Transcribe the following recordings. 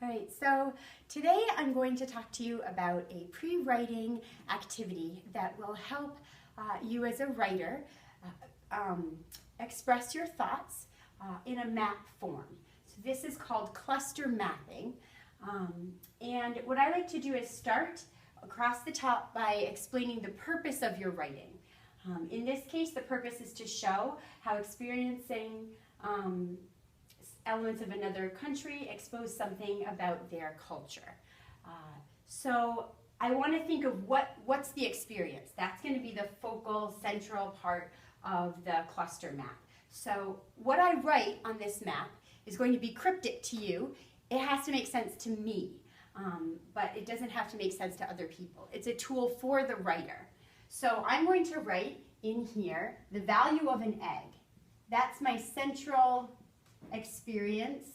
All right, so today I'm going to talk to you about a pre-writing activity that will help you as a writer express your thoughts in a map form. So this is called cluster mapping. And what I like to do is start across the top by explaining the purpose of your writing. In this case, the purpose is to show how experiencing elements of another country expose something about their culture. So I want to think of what's the experience. That's going to be the focal central part of the cluster map. So what I write on this map is going to be cryptic to you. It has to make sense to me, but it doesn't have to make sense to other people. It's a tool for the writer. So I'm going to write in here the value of an egg. That's my central experience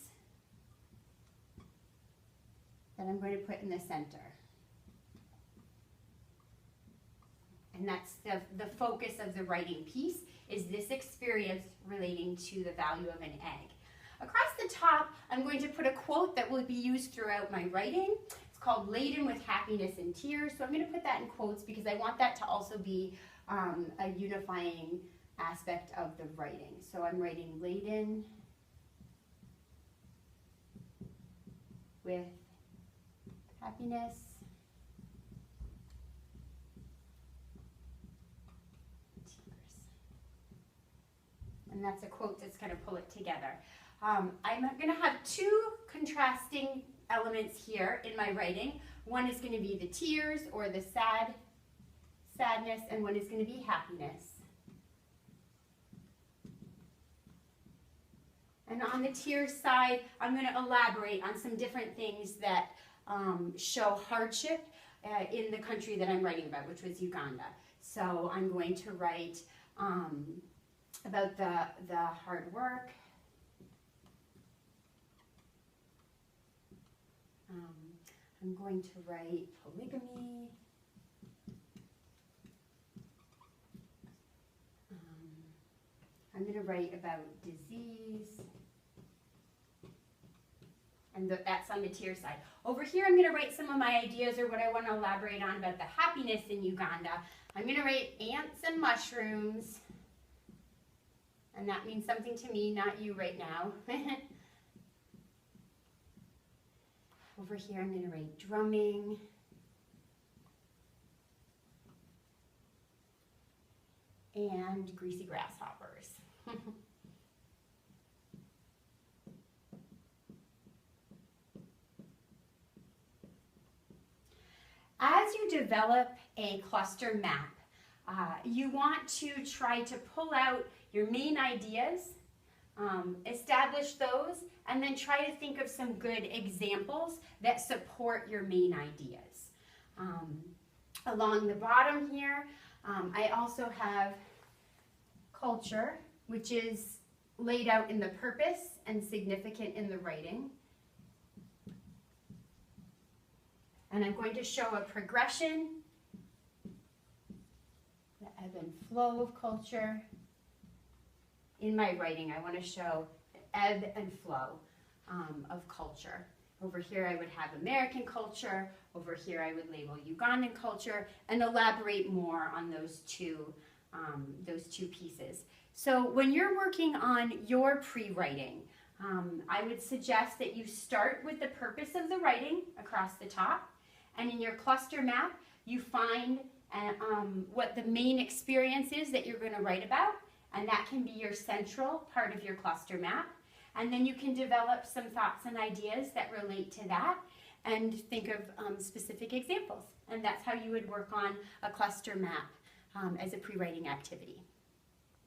that I'm going to put in the center. And that's the focus of the writing piece, is this experience relating to the value of an egg. Across the top, I'm going to put a quote that will be used throughout my writing. It's called Laden with Happiness and Tears. So I'm going to put that in quotes because I want that to also be a unifying aspect of the writing. So I'm writing laden with happiness and tears. And that's a quote that's going to pull it together. I'm going to have two contrasting elements here in my writing. One is going to be the tears or the sadness, and one is going to be happiness. And on the tears side, I'm going to elaborate on some different things that show hardship in the country that I'm writing about, which was Uganda. So I'm going to write about the hard work. I'm going to write polygamy. I'm going to write about disease. And that's on the tear side. Over here, I'm going to write some of my ideas or what I want to elaborate on about the happiness in Uganda. I'm going to write ants and mushrooms. And that means something to me, not you right now. Over here, I'm going to write drumming. And greasy grasshoppers. As you develop a cluster map, you want to try to pull out your main ideas, establish those, and then try to think of some good examples that support your main ideas. Along the bottom here, I also have culture, which is laid out in the purpose and significant in the writing. And I'm going to show a progression, the ebb and flow of culture. In my writing, I want to show the ebb and flow of culture. Over here, I would have American culture. Over here, I would label Ugandan culture and elaborate more on those two pieces. So when you're working on your pre-writing, I would suggest that you start with the purpose of the writing across the top, and in your cluster map, you find what the main experience is that you're going to write about, and that can be your central part of your cluster map. And then you can develop some thoughts and ideas that relate to that and think of specific examples. And that's how you would work on a cluster map as a pre-writing activity.